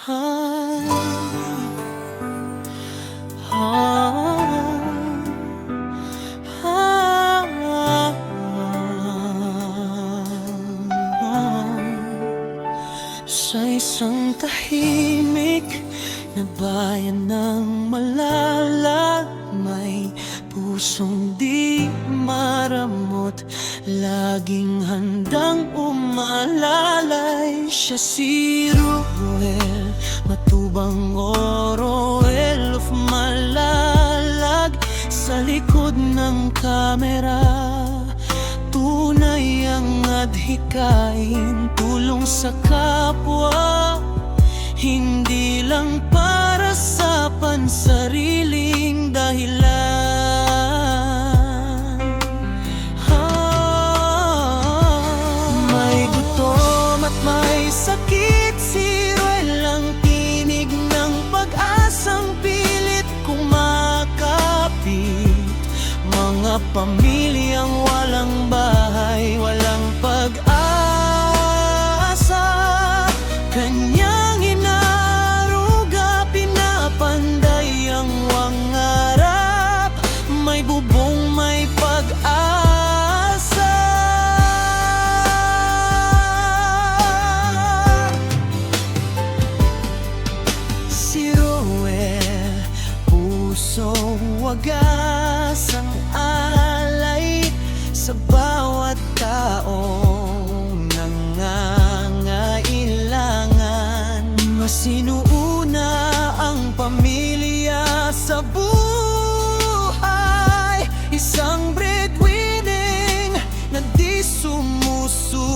Sa isang tahimik na bayan ng Malala, may pusong di maramot, laging handang umalalay. Siya si Ruel, matubang Oroel of Malalag. Sa likod ng kamera, tunay ang adhikain, tulong sa kapwa, hindi lang para sa pansariling dahilan. May gutom at may sakit, si Ruel ang tinig ng pag-asang pilit kumakapit. Mga pamilyang walang bahay, walang pag-asa, kanyang inaruga, pinapanday ang wangarap. May bubong, may pag-asa. Si Ruel, pusong wagas ang alay sa bawat taong nangangailangan. Masinuuna ang pamilya sa buhay, isang breadwinning na di sumusuko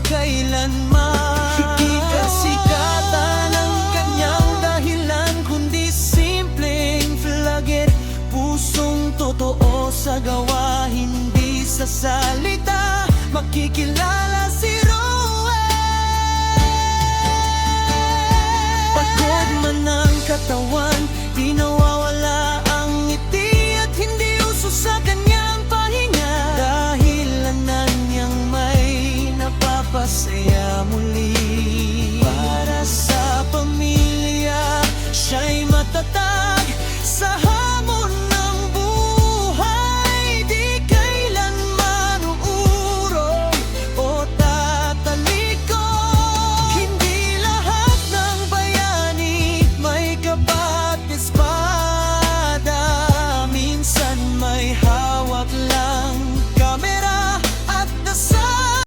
kailanman. Hindi kasikatan ang kanyang dahilan, kundi simpleng flagget, pusong totoo sa gawa, hindi sa salita. Makikilala si Ruel. Pagod man ang katawan, di nawawala ang ngiti, at hindi uso sa kanyang pahinga, dahilanan niyang may napapasaya muli. Para sa pamilya, siya'y matatag sa